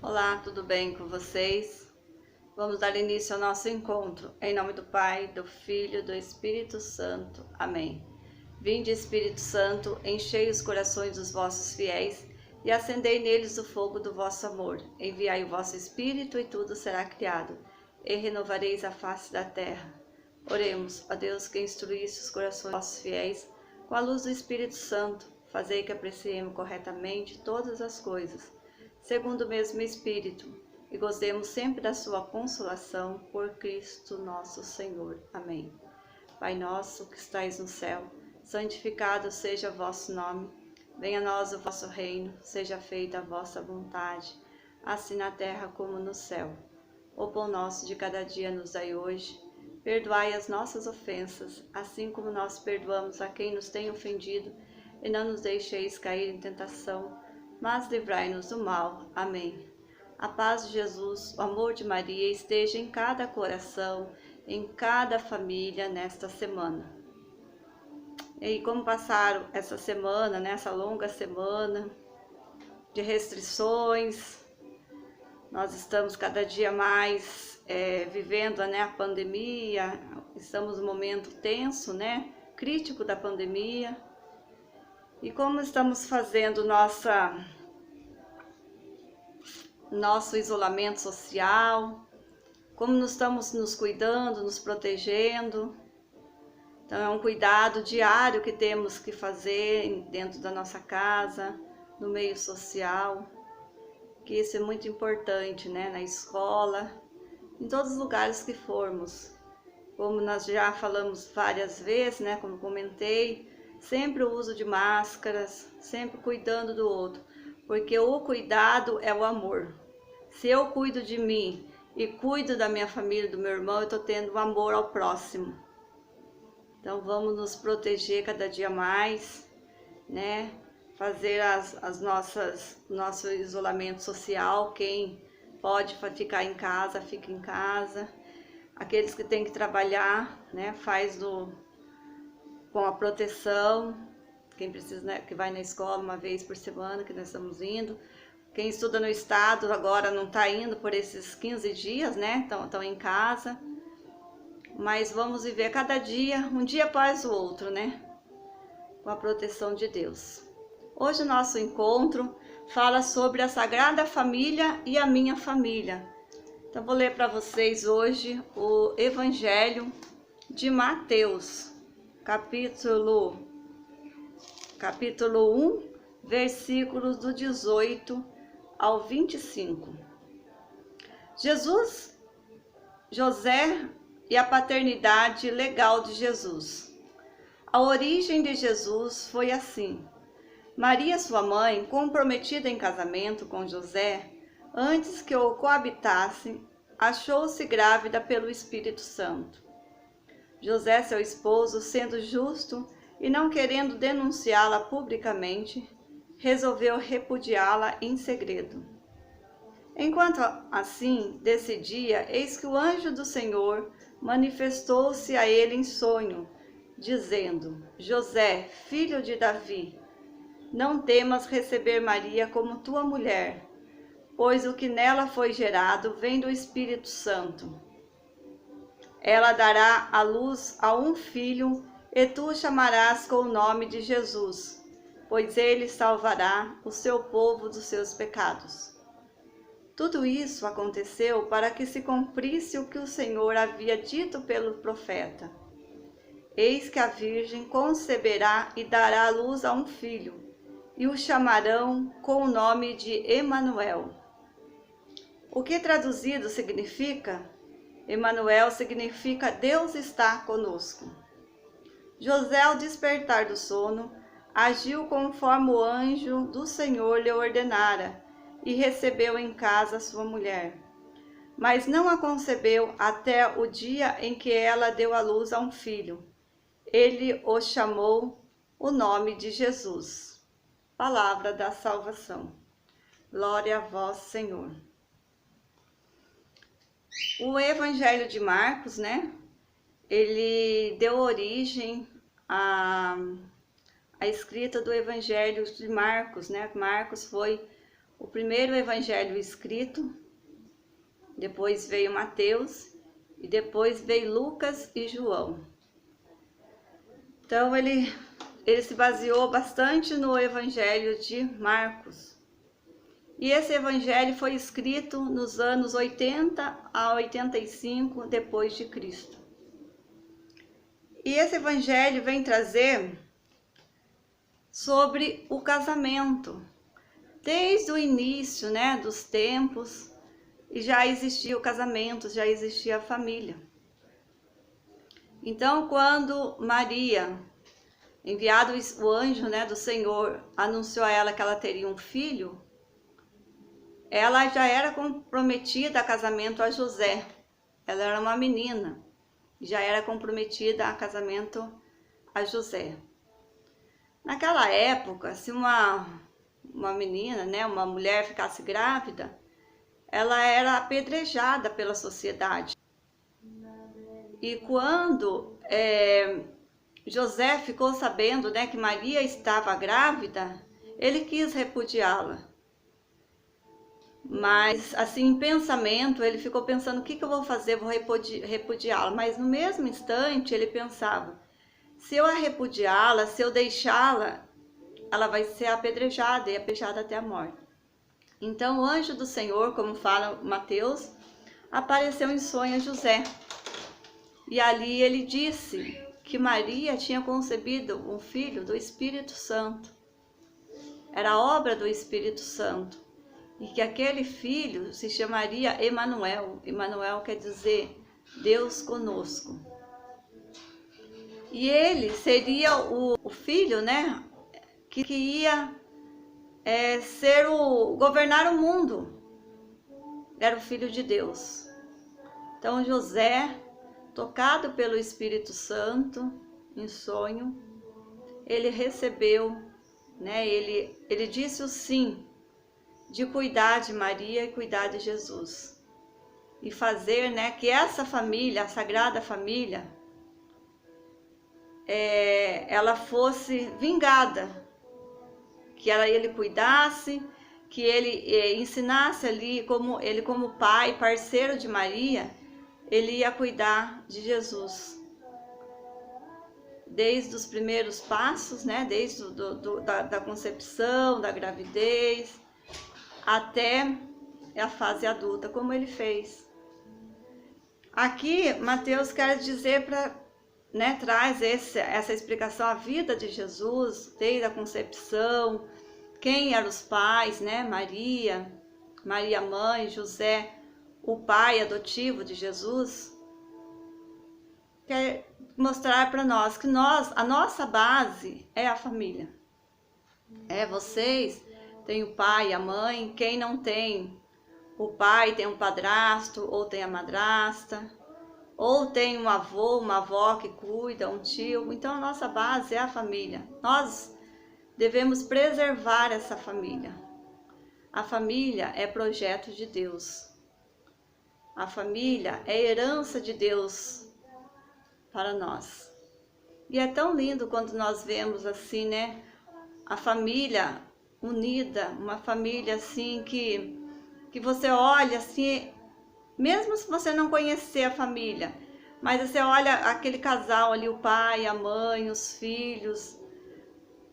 Olá, tudo bem com vocês? Vamos dar início ao nosso encontro. Em nome do Pai, do Filho e do Espírito Santo. Amém. Vinde, Espírito Santo, enchei os corações dos vossos fiéis e acendei neles o fogo do vosso amor. Enviai o vosso Espírito e tudo será criado, e renovareis a face da terra. Oremos, ó Deus, que instruísse os corações dos vossos fiéis com a luz do Espírito Santo. Fazei que apreciemos corretamente todas as coisas, segundo o mesmo Espírito, e gozemos sempre da sua consolação, por Cristo nosso Senhor. Amém. Pai nosso que estais no céu, santificado seja o vosso nome. Venha a nós o vosso reino, seja feita a vossa vontade, assim na terra como no céu. O pão nosso de cada dia nos dai hoje. Perdoai as nossas ofensas, assim como nós perdoamos a quem nos tem ofendido, e não nos deixeis cair em tentação, mas livrai-nos do mal. Amém. A paz de Jesus, o amor de Maria esteja em cada coração, em cada família nesta semana. E como passaram essa semana, essa longa semana de restrições, nós estamos cada dia mais vivendo a pandemia, estamos num momento tenso, crítico da pandemia. E como estamos fazendo nosso isolamento social, como nós estamos nos cuidando, nos protegendo. Então é um cuidado diário que temos que fazer dentro da nossa casa, no meio social, que isso é muito importante, na escola, em todos os lugares que formos. Como nós já falamos várias vezes, como comentei, sempre o uso de máscaras, sempre cuidando do outro, porque o cuidado é o amor. Se eu cuido de mim e cuido da minha família, do meu irmão, eu estou tendo um amor ao próximo. Então vamos nos proteger cada dia mais, fazer nosso isolamento social. Quem pode ficar em casa, fica em casa. Aqueles que têm que trabalhar, faz com a proteção. Quem precisa, que vai na escola uma vez por semana, que nós estamos indo. Quem estuda no estado agora não está indo por esses 15 dias, estão em casa. Mas vamos viver cada dia, um dia após o outro, com a proteção de Deus. Hoje o nosso encontro fala sobre a Sagrada Família e a minha família. Então vou ler para vocês hoje o Evangelho de Mateus, capítulo 1, versículos do 18 ao 25. José e a paternidade legal de Jesus. A origem de Jesus foi assim. Maria, sua mãe, comprometida em casamento com José, antes que o coabitassem, achou-se grávida pelo Espírito Santo. José, seu esposo, sendo justo e não querendo denunciá-la publicamente, resolveu repudiá-la em segredo. Enquanto assim decidia, eis que o anjo do Senhor manifestou-se a ele em sonho, dizendo: José, filho de Davi, não temas receber Maria como tua mulher, pois o que nela foi gerado vem do Espírito Santo. Ela dará à luz a um filho, e tu o chamarás com o nome de Jesus, pois ele salvará o seu povo dos seus pecados. Tudo isso aconteceu para que se cumprisse o que o Senhor havia dito pelo profeta. Eis que a Virgem conceberá e dará à luz a um filho, e o chamarão com o nome de Emanuel. O que traduzido significa? Emanuel significa Deus está conosco. José, ao despertar do sono, agiu conforme o anjo do Senhor lhe ordenara, e recebeu em casa sua mulher. Mas não a concebeu até o dia em que ela deu à luz a um filho. Ele o chamou o nome de Jesus. Palavra da salvação. Glória a vós, Senhor. O Evangelho de Marcos, ele deu origem à escrita do Evangelho de Marcos, Marcos foi o primeiro evangelho escrito, depois veio Mateus e depois veio Lucas e João. Então ele se baseou bastante no evangelho de Marcos. E esse evangelho foi escrito nos anos 80 a 85 depois de Cristo. E esse evangelho vem trazer sobre o casamento. Desde o início, né, dos tempos, já existia o casamento, já existia a família. Então, quando Maria, enviado o anjo, né, do Senhor, anunciou a ela que ela teria um filho, ela já era comprometida a casamento a José. Ela era uma menina, já era comprometida a casamento a José. Naquela época, se uma menina, né, uma mulher ficasse grávida, ela era apedrejada pela sociedade. E quando José ficou sabendo, né, que Maria estava grávida, ele quis repudiá-la. Mas, assim, em pensamento, ele ficou pensando, o que eu vou fazer? Vou repudiá-la. Mas no mesmo instante, ele pensava, se eu a repudiá-la, se eu deixá-la, ela vai ser apedrejada e apedrejada até a morte. Então, o anjo do Senhor, como fala Mateus, apareceu em sonho a José. E ali ele disse que Maria tinha concebido um filho do Espírito Santo. Era obra do Espírito Santo. E que aquele filho se chamaria Emanuel. Emanuel quer dizer Deus conosco. E ele seria o filho, né, que ia governar o mundo. Era o filho de Deus. Então José, tocado pelo Espírito Santo, em sonho, ele recebeu, né, ele disse o sim, de cuidar de Maria e cuidar de Jesus. E fazer, né, que essa família, a Sagrada Família, ela fosse vingada. Que ele cuidasse, que ele ensinasse ali, como pai, parceiro de Maria, ele ia cuidar de Jesus. Desde os primeiros passos, né, desde da concepção, da gravidez, até a fase adulta, como ele fez. Aqui, Mateus quer dizer né, traz essa explicação, a vida de Jesus, desde a concepção, quem eram os pais, né, Maria mãe, José, o pai adotivo de Jesus. Quer mostrar para nós que a nossa base é a família. Vocês têm o pai e a mãe, quem não tem o pai tem um padrasto ou tem a madrasta, ou tem um avô, uma avó que cuida, um tio. Então a nossa base é a família. Nós devemos preservar essa família. A família é projeto de Deus. A família é herança de Deus para nós. E é tão lindo quando nós vemos assim, né, a família unida, uma família assim que você olha assim, mesmo se você não conhecer a família, mas você olha aquele casal ali, o pai, a mãe, os filhos,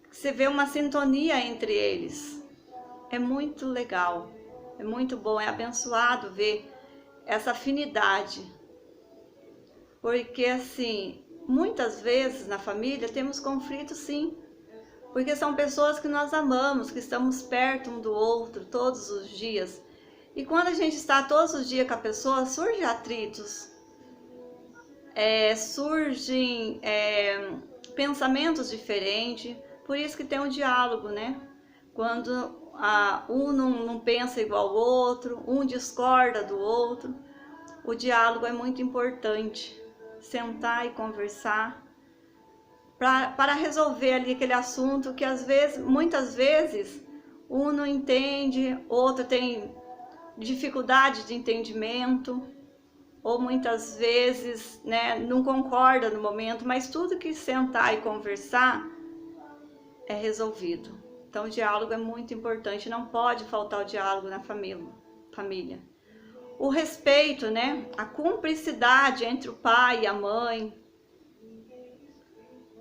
você vê uma sintonia entre eles. É muito legal, é muito bom, é abençoado ver essa afinidade. Porque assim, muitas vezes na família temos conflitos, sim. Porque são pessoas que nós amamos, que estamos perto um do outro todos os dias. E quando a gente está todos os dias com a pessoa, surgem atritos, surgem pensamentos diferentes. Por isso que tem um diálogo, né? Quando um não pensa igual ao outro, um discorda do outro, o diálogo é muito importante. Sentar e conversar para resolver ali aquele assunto que muitas vezes um não entende, outro tem dificuldade de entendimento, ou muitas vezes, né, não concorda no momento, mas tudo que sentar e conversar é resolvido. Então, o diálogo é muito importante, não pode faltar o diálogo na família. O respeito, né? A cumplicidade entre o pai e a mãe.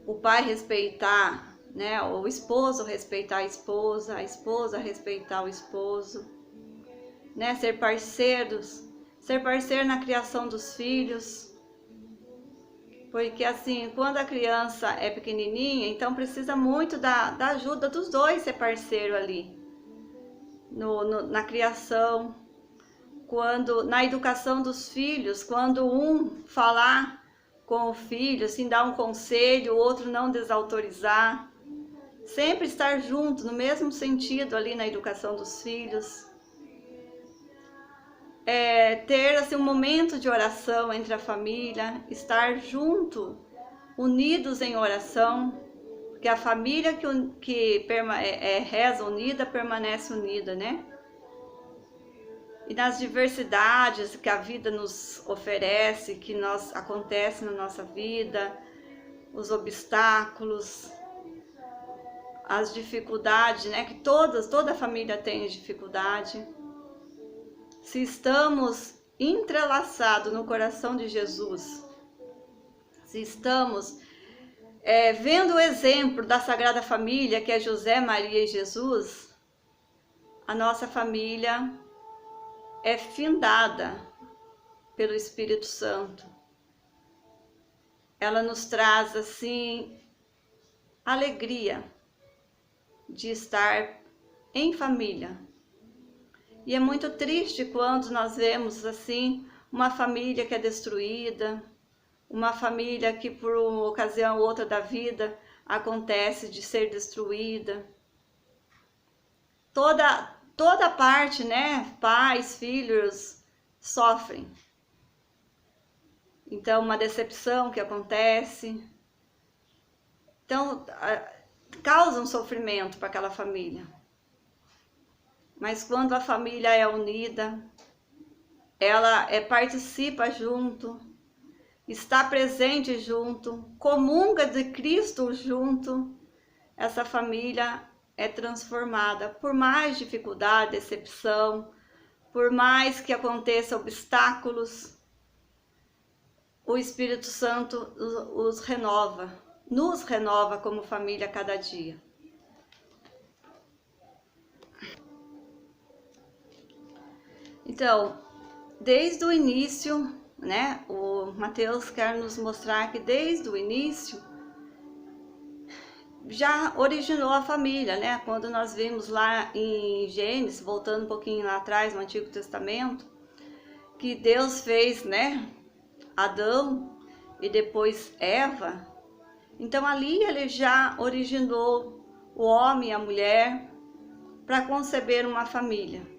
O pai respeitar, né? O esposo respeitar a esposa respeitar o esposo, né? Ser parceiros, ser parceiro na criação dos filhos. Porque assim, quando a criança é pequenininha, então precisa muito da ajuda dos dois ser parceiro ali, na criação, na educação dos filhos, quando um falar com o filho, assim, dar um conselho, o outro não desautorizar, sempre estar junto, no mesmo sentido ali na educação dos filhos. Ter assim, um momento de oração entre a família, estar junto, unidos em oração, porque a família que reza unida, permanece unida, né? E nas diversidades que a vida nos oferece, que acontece na nossa vida, os obstáculos, as dificuldades, né? Que toda família tem dificuldade. Se estamos entrelaçados no coração de Jesus, se estamos vendo o exemplo da Sagrada Família, que é José, Maria e Jesus, a nossa família é findada pelo Espírito Santo. Ela nos traz, assim, alegria de estar em família. E é muito triste quando nós vemos, assim, uma família que é destruída, uma família que por uma ocasião ou outra da vida acontece de ser destruída. Toda parte, né? Pais, filhos sofrem. Então, uma decepção que acontece. Então, causa um sofrimento para aquela família. Mas quando a família é unida, ela participa junto, está presente junto, comunga de Cristo junto, essa família é transformada. Por mais dificuldade, decepção, por mais que aconteçam obstáculos, o Espírito Santo nos renova como família a cada dia. Então, desde o início, né, o Mateus quer nos mostrar que desde o início já originou a família, né? Quando nós vimos lá em Gênesis, voltando um pouquinho lá atrás no Antigo Testamento, que Deus fez, né, Adão e depois Eva. Então ali ele já originou o homem e a mulher para conceber uma família.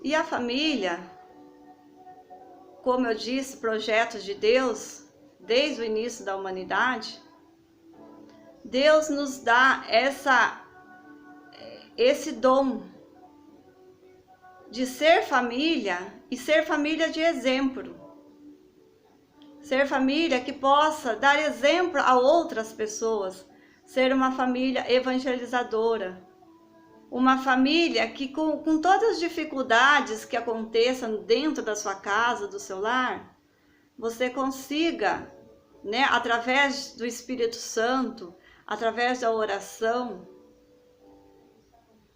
E a família, como eu disse, projeto de Deus, desde o início da humanidade, Deus nos dá esse dom de ser família e ser família de exemplo. Ser família que possa dar exemplo a outras pessoas, ser uma família evangelizadora. Uma família que com todas as dificuldades que aconteçam dentro da sua casa, do seu lar, você consiga, né, através do Espírito Santo, através da oração,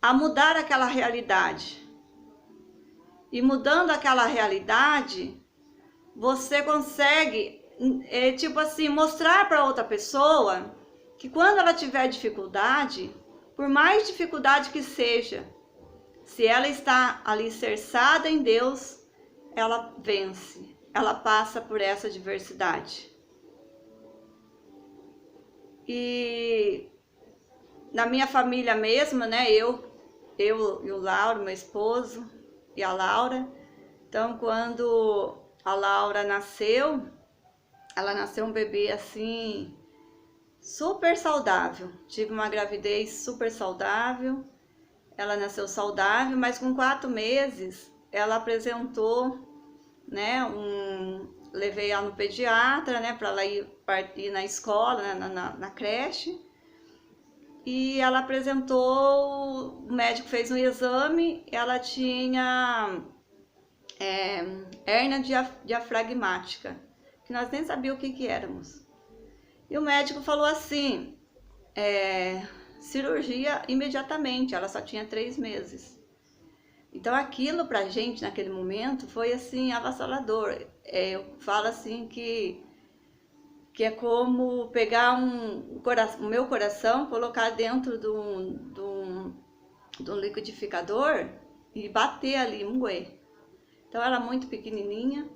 a mudar aquela realidade. E mudando aquela realidade, você consegue, tipo assim, mostrar para outra pessoa que quando ela tiver dificuldade, por mais dificuldade que seja, se ela está alicerçada em Deus, ela vence, ela passa por essa adversidade. E na minha família mesmo, né, eu e o Lauro, meu esposo, e a Laura, então quando a Laura nasceu, ela nasceu um bebê assim, super saudável. Tive uma gravidez super saudável, ela nasceu saudável, mas com 4 meses ela apresentou, né, levei ela no pediatra, né, para ela ir na escola, né, na creche. e ela apresentou, o médico fez um exame, ela tinha hérnia diafragmática, que nós nem sabíamos o que éramos. E o médico falou assim, cirurgia imediatamente, ela só tinha 3 meses. Então aquilo pra gente naquele momento foi assim avassalador. Eu falo assim que é como pegar o meu coração, colocar dentro de um liquidificador e bater ali, moer. Então ela muito pequenininha,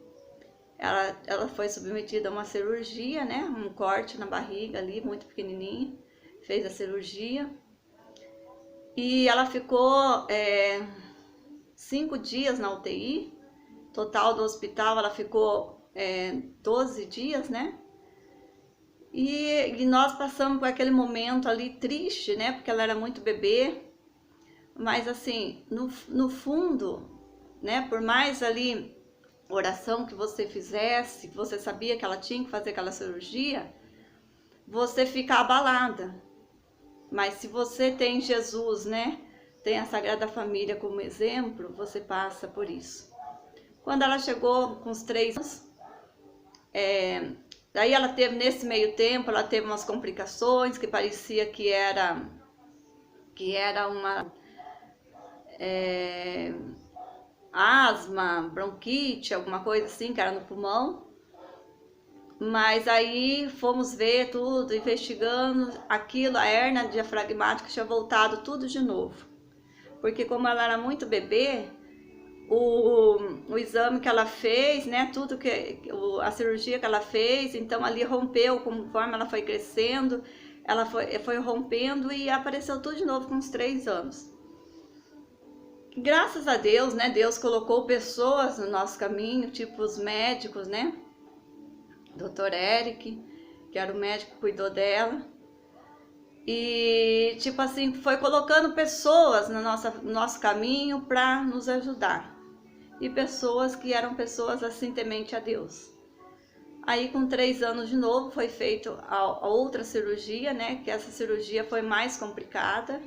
ela foi submetida a uma cirurgia, né? Um corte na barriga ali, muito pequenininha, fez a cirurgia. E ela ficou 5 dias na UTI, total do hospital ela ficou 12 dias, né? E nós passamos por aquele momento ali triste, né? Porque ela era muito bebê, mas assim, no fundo, né? Por mais ali oração que você fizesse, que você sabia que ela tinha que fazer aquela cirurgia, você fica abalada. Mas se você tem Jesus, né? Tem a Sagrada Família como exemplo, você passa por isso. Quando ela chegou com os 3 anos, daí ela teve, nesse meio tempo, ela teve umas complicações que parecia que era uma asma, bronquite, alguma coisa assim, que era no pulmão. Mas aí fomos ver tudo, investigando aquilo, a hérnia diafragmática tinha voltado tudo de novo. Porque como ela era muito bebê, o exame que ela fez, né, tudo a cirurgia que ela fez, então ali rompeu, conforme ela foi crescendo, ela foi rompendo e apareceu tudo de novo com uns 3 anos. Graças a Deus, né, Deus colocou pessoas no nosso caminho, tipo os médicos, né, Dr. Eric, que era o médico que cuidou dela. E tipo assim, foi colocando pessoas no nosso caminho para nos ajudar. E pessoas que eram pessoas assim temente a Deus. Aí com 3 anos de novo foi feita a outra cirurgia, né? Que essa cirurgia foi mais complicada.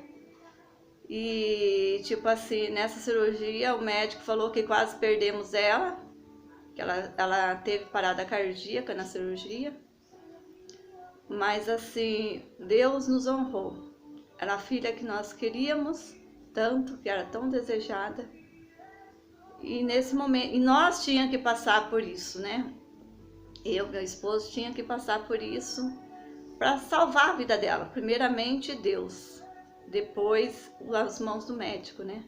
E tipo assim, nessa cirurgia o médico falou que quase perdemos ela. Que ela teve parada cardíaca na cirurgia. Mas assim, Deus nos honrou. Era a filha que nós queríamos tanto, que era tão desejada. E nesse momento, e nós tínhamos que passar por isso, né? Eu, meu esposo, tinha que passar por isso para salvar a vida dela. Primeiramente Deus, depois as mãos do médico, né?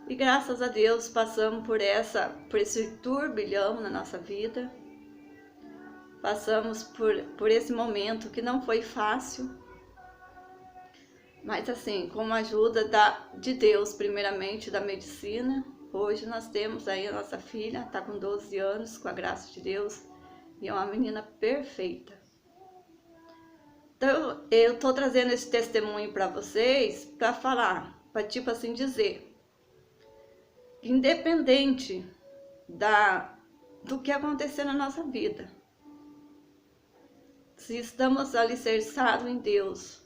E graças a Deus passamos por esse turbilhão na nossa vida. Passamos por esse momento que não foi fácil, mas assim, com a ajuda de Deus, primeiramente da medicina, hoje nós temos aí a nossa filha, está com 12 anos, com a graça de Deus, e é uma menina perfeita. Então eu estou trazendo esse testemunho para vocês, para falar, para tipo assim dizer, independente do que acontecer na nossa vida, se estamos alicerçados em Deus,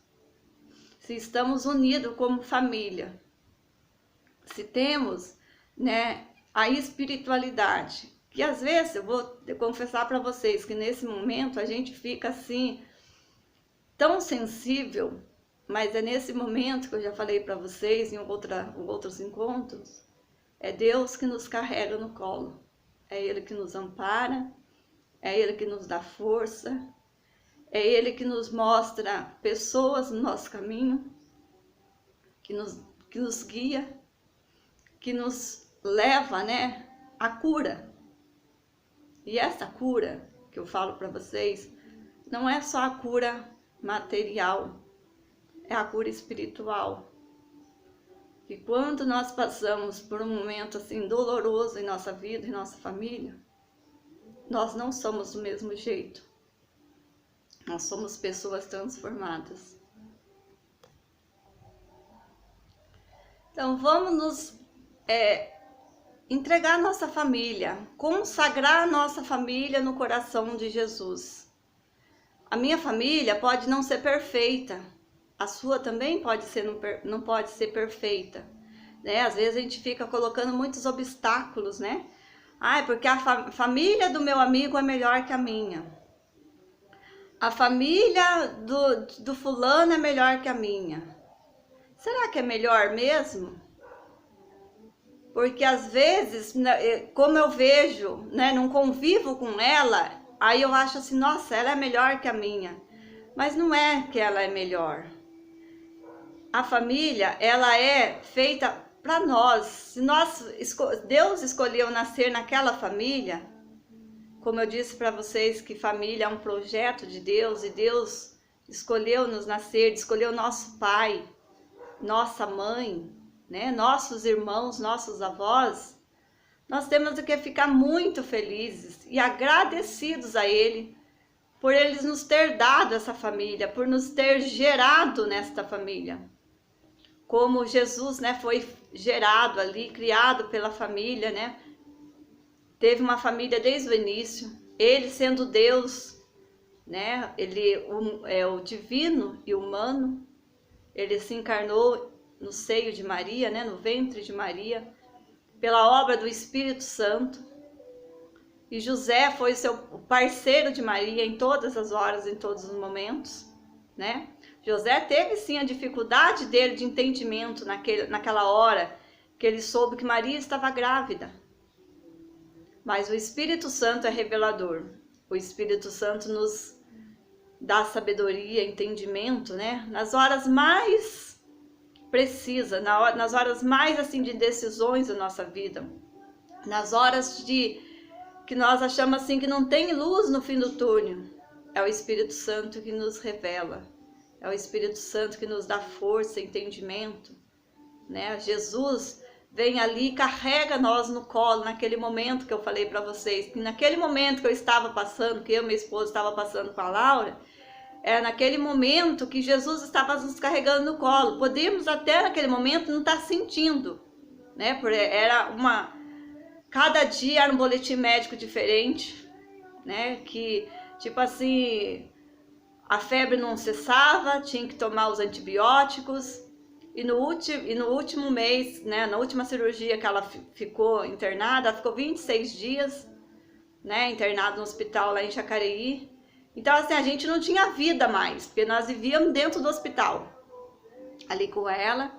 se estamos unidos como família, se temos, né, a espiritualidade, que às vezes eu vou confessar para vocês que nesse momento a gente fica assim, tão sensível, mas é nesse momento que eu já falei para vocês em outros encontros, é Deus que nos carrega no colo, é Ele que nos ampara, é Ele que nos dá força, é Ele que nos mostra pessoas no nosso caminho, que nos guia, que nos leva, né, à cura. E essa cura que eu falo para vocês, não é só a cura material, é a cura espiritual. E quando nós passamos por um momento assim doloroso em nossa vida, em nossa família, nós não somos do mesmo jeito. Nós somos pessoas transformadas. Então vamos nos entregar a nossa família, consagrar a nossa família no coração de Jesus. A minha família pode não ser perfeita, a sua também não pode ser perfeita, né? Às vezes a gente fica colocando muitos obstáculos, né? Ah, é porque a família do meu amigo é melhor que a minha. A família do fulano é melhor que a minha. Será que é melhor mesmo? Porque às vezes, como eu vejo, né, não convivo com ela, aí eu acho assim, nossa, ela é melhor que a minha. Mas não é que ela é melhor. A família, ela é feita para nós. Se Deus escolheu nascer naquela família, como eu disse para vocês que família é um projeto de Deus e Deus escolheu nos nascer, escolheu nosso pai, nossa mãe, né, nossos irmãos, nossos avós. Nós temos que ficar muito felizes e agradecidos a Ele por eles nos ter dado essa família, por nos ter gerado nesta família. Como Jesus, né, foi gerado ali, criado pela família, né? Teve uma família desde o início. Ele sendo Deus, né? Ele é o divino e humano. Ele se encarnou no seio de Maria, né, no ventre de Maria, pela obra do Espírito Santo. E José foi o parceiro de Maria em todas as horas, em todos os momentos, né? José teve sim a dificuldade dele de entendimento naquela hora que ele soube que Maria estava grávida. Mas o Espírito Santo é revelador. O Espírito Santo nos dá sabedoria, entendimento, né? Nas horas mais precisas, nas horas mais assim de decisões da nossa vida, nas horas que nós achamos assim que não tem luz no fim do túnel. É o Espírito Santo que nos revela. É o Espírito Santo que nos dá força, entendimento, né? Jesus vem ali e carrega nós no colo, naquele momento que eu falei para vocês, que naquele momento que eu estava passando, que eu e minha esposa estava passando com a Laura, é naquele momento que Jesus estava nos carregando no colo. Podíamos até naquele momento não estar sentindo, né? Porque cada dia era um boletim médico diferente, né? Que tipo assim, a febre não cessava, tinha que tomar os antibióticos. E no último mês, né, na última cirurgia que ela ficou internada, ela ficou 26 dias, né, internada no hospital lá em Jacareí. Então, assim, a gente não tinha vida mais, porque nós vivíamos dentro do hospital, ali com ela.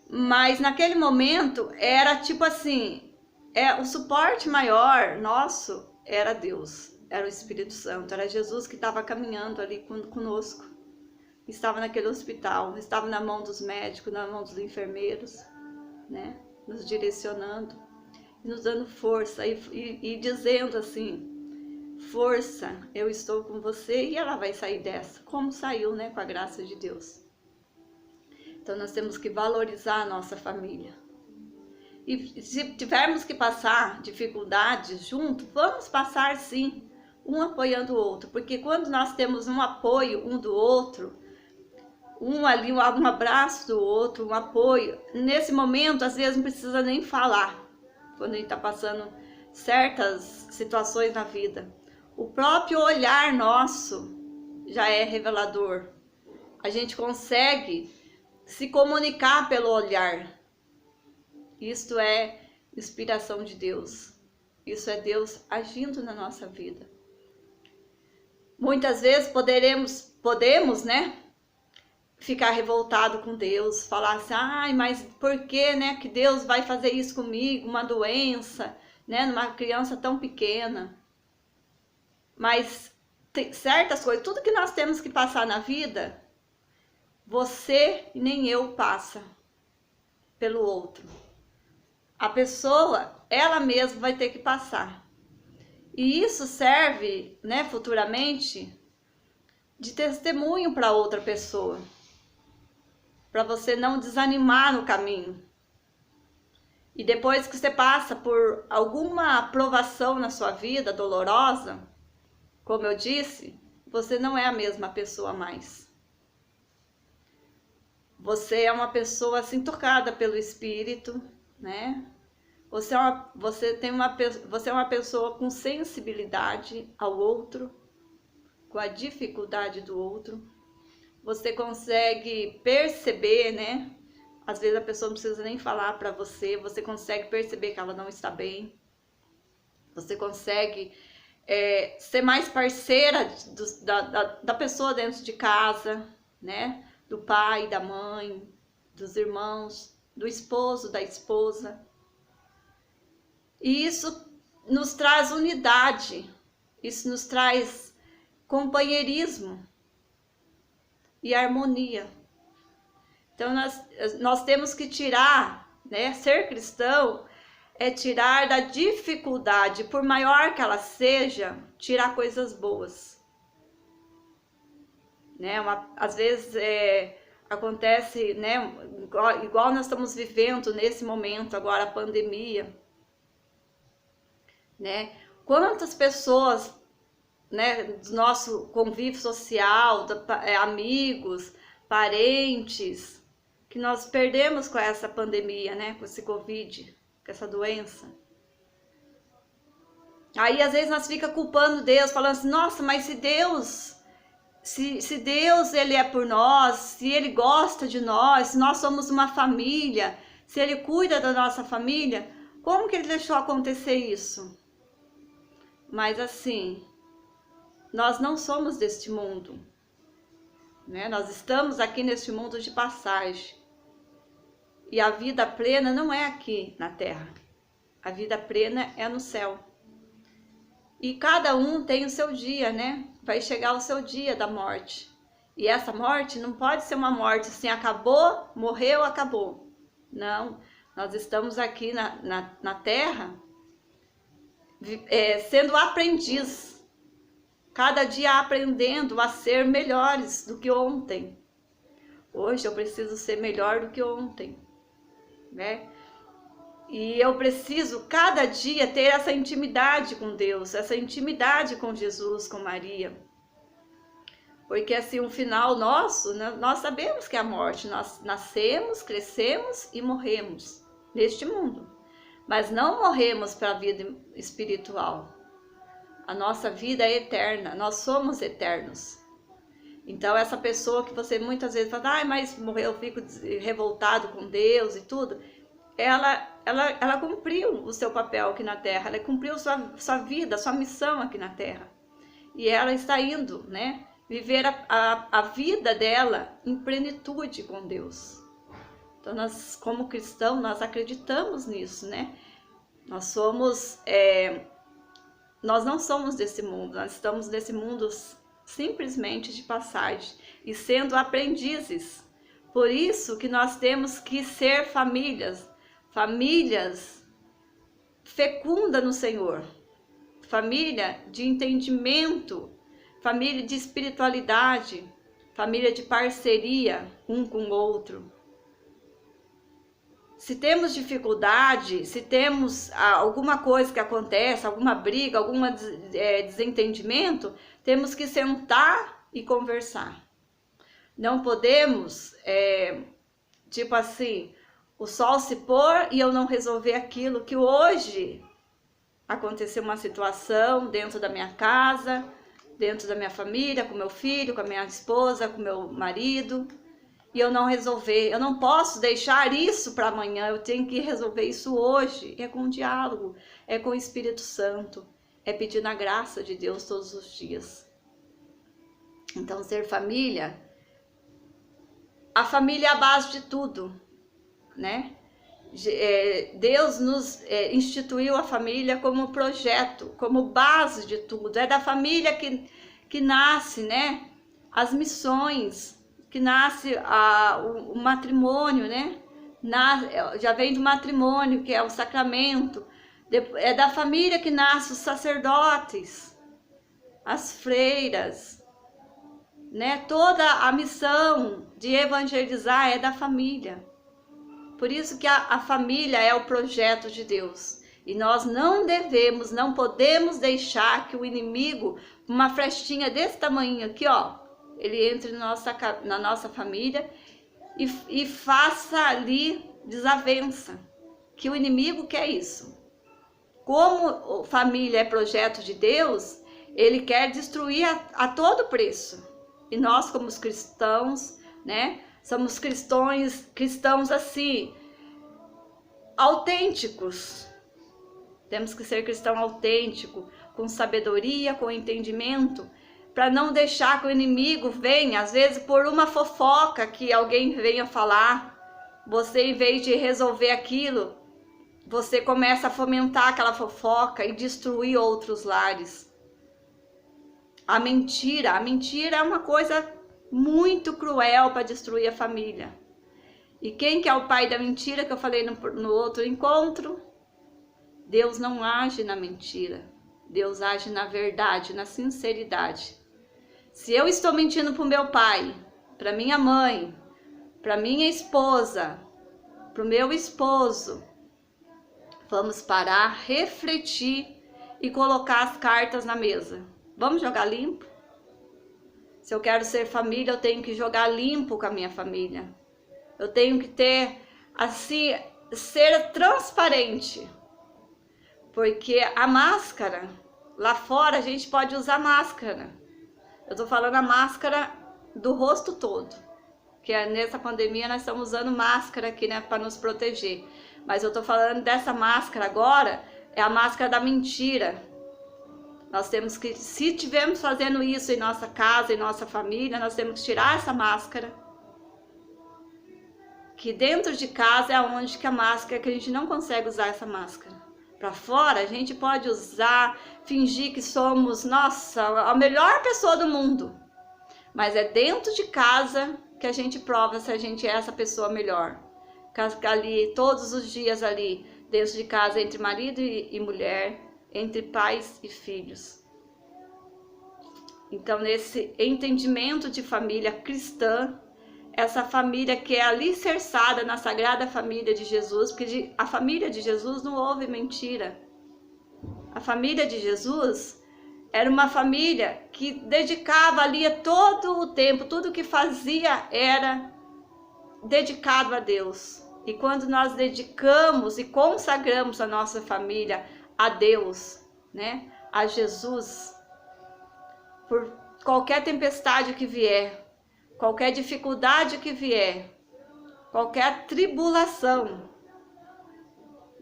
Mas naquele momento, era tipo assim, o suporte maior nosso era Deus, era o Espírito Santo, era Jesus que estava caminhando ali conosco. Estava naquele hospital, estava na mão dos médicos, na mão dos enfermeiros, né? Nos direcionando, nos dando força e dizendo assim, força, eu estou com você e ela vai sair dessa, como saiu, né? Com a graça de Deus. Então nós temos que valorizar a nossa família. E se tivermos que passar dificuldades junto, vamos passar sim, um apoiando o outro, porque quando nós temos um apoio um do outro, um ali, um abraço do outro, um apoio. Nesse momento, às vezes não precisa nem falar, quando a gente está passando certas situações na vida. O próprio olhar nosso já é revelador. A gente consegue se comunicar pelo olhar. Isto é inspiração de Deus. Isso é Deus agindo na nossa vida. Muitas vezes podemos, né? Ficar revoltado com Deus, falar assim, ai, mas por que, né, que Deus vai fazer isso comigo, uma doença, né, numa criança tão pequena. Mas tem certas coisas, tudo que nós temos que passar na vida, você e nem eu passa pelo outro. A pessoa, ela mesma vai ter que passar. E isso serve, né, futuramente, de testemunho para outra pessoa. Para você não desanimar no caminho. E depois que você passa por alguma provação na sua vida dolorosa, como eu disse, você não é a mesma pessoa mais. Você é uma pessoa assim tocada pelo Espírito, né? Você é uma pessoa com sensibilidade ao outro, com a dificuldade do outro. você consegue perceber, né? Às vezes a pessoa não precisa nem falar para você, você consegue perceber que ela não está bem. Você consegue ser mais parceira da pessoa dentro de casa, né? Do pai, da mãe, dos irmãos, do esposo, da esposa. E isso nos traz unidade, isso nos traz companheirismo e harmonia. Então nós temos que tirar, né? Ser cristão é tirar da dificuldade, por maior que ela seja, tirar coisas boas. Né? Às vezes acontece, né? Igual nós estamos vivendo nesse momento agora, a pandemia. Né? Quantas pessoas, né, do nosso convívio social, amigos, parentes, que nós perdemos com essa pandemia, né, com esse Covid, com essa doença. Aí às vezes nós fica culpando Deus, falando assim, nossa, mas se Deus ele é por nós, se ele gosta de nós, se nós somos uma família, se ele cuida da nossa família, como que ele deixou acontecer isso? Mas assim, nós não somos deste mundo, né? Nós estamos aqui neste mundo de passagem. E a vida plena não é aqui na terra. A vida plena é no céu. E cada um tem o seu dia, né? Vai chegar o seu dia da morte. E essa morte não pode ser uma morte assim, acabou, morreu, acabou. Não, nós estamos aqui na terra sendo aprendiz. Cada dia aprendendo a ser melhores do que ontem. Hoje eu preciso ser melhor do que ontem, né? E eu preciso cada dia ter essa intimidade com Deus, essa intimidade com Jesus, com Maria. Porque assim, o final nosso, nós sabemos que é a morte. Nós nascemos, crescemos e morremos neste mundo. Mas não morremos para a vida espiritual. A nossa vida é eterna, nós somos eternos. Então essa pessoa que você muitas vezes fala, mas morreu, eu fico revoltado com Deus e tudo, ela cumpriu o seu papel aqui na Terra, ela cumpriu sua vida, sua missão aqui na Terra. E ela está indo, né, viver a vida dela em plenitude com Deus. Então nós, como cristãos, nós acreditamos nisso, né? Nós não somos desse mundo, nós estamos nesse mundo simplesmente de passagem e sendo aprendizes. Por isso que nós temos que ser famílias fecundas no Senhor, família de entendimento, família de espiritualidade, família de parceria um com o outro. Se temos dificuldade, se temos alguma coisa que acontece, alguma briga, algum desentendimento, temos que sentar e conversar. Não podemos, tipo assim, o sol se pôr e eu não resolver aquilo que hoje aconteceu uma situação dentro da minha casa, dentro da minha família, com meu filho, com a minha esposa, com meu marido. E eu não resolver, eu não posso deixar isso para amanhã, eu tenho que resolver isso hoje. É com diálogo, é com o Espírito Santo, é pedindo a graça de Deus todos os dias. Então, ser família, a família é a base de tudo, né? Deus nos instituiu a família como projeto, como base de tudo. É da família que nasce, né? As missões, que nasce o matrimônio, né? Já vem do matrimônio, que é o sacramento. É da família que nasce os sacerdotes, as freiras, né? Toda a missão de evangelizar é da família. Por isso que a família é o projeto de Deus. E nós não podemos deixar que o inimigo, uma frestinha desse tamanho aqui, ó, ele entre na nossa família e faça ali desavença, que o inimigo quer isso. Como família é projeto de Deus, ele quer destruir a todo preço. E nós, como os cristãos, né, somos cristãos assim, autênticos. Temos que ser cristão autêntico, com sabedoria, com entendimento, para não deixar que o inimigo venha, às vezes por uma fofoca que alguém venha falar, você, em vez de resolver aquilo, você começa a fomentar aquela fofoca e destruir outros lares. A mentira é uma coisa muito cruel para destruir a família. E quem que é o pai da mentira, que eu falei no outro encontro? Deus não age na mentira. Deus age na verdade, na sinceridade. Se eu estou mentindo para o meu pai, para minha mãe, para minha esposa, para o meu esposo, vamos parar, refletir e colocar as cartas na mesa. Vamos jogar limpo? Se eu quero ser família, eu tenho que jogar limpo com a minha família. Eu tenho que ter, assim, ser transparente. Porque a máscara, lá fora a gente pode usar máscara. Eu tô falando a máscara do rosto todo. Que nessa pandemia nós estamos usando máscara aqui, né, para nos proteger. Mas eu tô falando dessa máscara agora, é a máscara da mentira. Nós temos que, se estivermos fazendo isso em nossa casa, em nossa família, nós temos que tirar essa máscara. Que dentro de casa é onde que a máscara, que a gente não consegue usar essa máscara. Para fora a gente pode usar, fingir que somos, nossa, a melhor pessoa do mundo. Mas é dentro de casa que a gente prova se a gente é essa pessoa melhor. Ali, todos os dias ali, dentro de casa, entre marido e mulher, entre pais e filhos. Então, nesse entendimento de família cristã, essa família que é alicerçada na Sagrada Família de Jesus, porque a família de Jesus não houve mentira. A família de Jesus era uma família que dedicava ali todo o tempo, tudo que fazia era dedicado a Deus. E quando nós dedicamos e consagramos a nossa família a Deus, né, a Jesus, por qualquer tempestade que vier, qualquer dificuldade que vier, qualquer tribulação,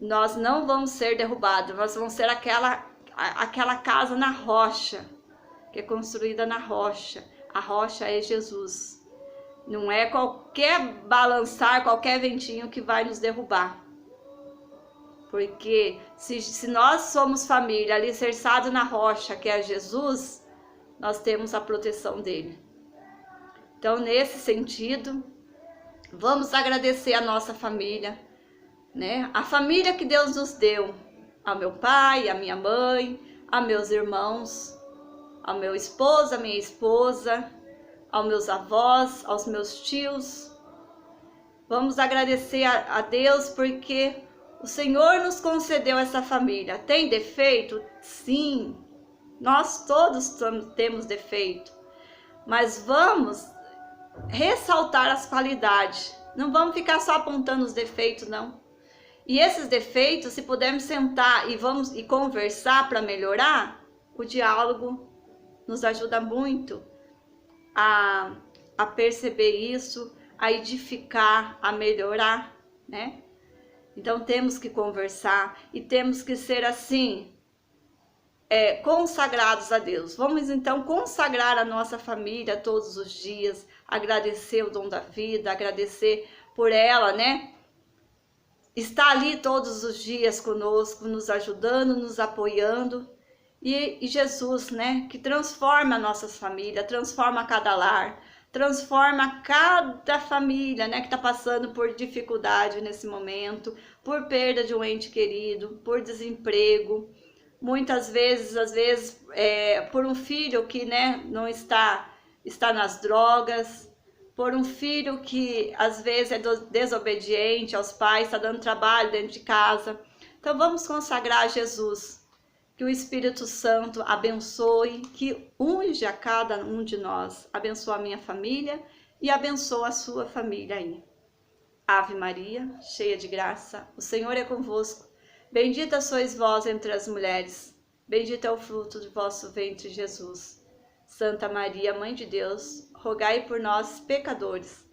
nós não vamos ser derrubados, nós vamos ser aquela casa na rocha, que é construída na rocha. A rocha é Jesus. Não é qualquer balançar, qualquer ventinho que vai nos derrubar. Porque se nós somos família alicerçado na rocha, que é Jesus, nós temos a proteção dele. Então, nesse sentido, vamos agradecer a nossa família, né? A família que Deus nos deu, ao meu pai, à minha mãe, a meus irmãos, ao meu esposo, à minha esposa, aos meus avós, aos meus tios. Vamos agradecer a Deus porque o Senhor nos concedeu essa família. Tem defeito? Sim, nós todos temos defeito, mas vamos ressaltar as qualidades. Não vamos ficar só apontando os defeitos, não. E esses defeitos, se pudermos sentar e conversar para melhorar, o diálogo nos ajuda muito a perceber isso, a edificar, a melhorar, né? Então temos que conversar e temos que ser assim, consagrados a Deus. Vamos então consagrar a nossa família todos os dias, agradecer o dom da vida, agradecer por ela, né? Está ali todos os dias conosco, nos ajudando, nos apoiando. E Jesus, né, que transforma a nossa família, transforma cada lar, transforma cada família, né, que está passando por dificuldade nesse momento, por perda de um ente querido, por desemprego, muitas vezes, às vezes, por um filho que, né, não está nas drogas, por um filho que às vezes é desobediente aos pais, está dando trabalho dentro de casa. Então vamos consagrar a Jesus. Que o Espírito Santo abençoe, que unge a cada um de nós. Abençoa a minha família e abençoa a sua família aí. Ave Maria, cheia de graça, o Senhor é convosco. Bendita sois vós entre as mulheres. Bendito é o fruto do vosso ventre, Jesus. Santa Maria, Mãe de Deus, rogai por nós, pecadores,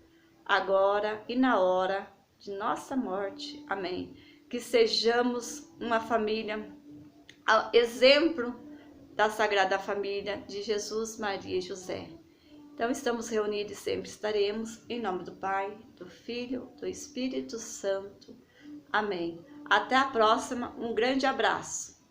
agora e na hora de nossa morte. Amém. Que sejamos uma família, exemplo da Sagrada Família de Jesus, Maria e José. Então estamos reunidos e sempre estaremos, em nome do Pai, do Filho, do Espírito Santo. Amém. Até a próxima, um grande abraço.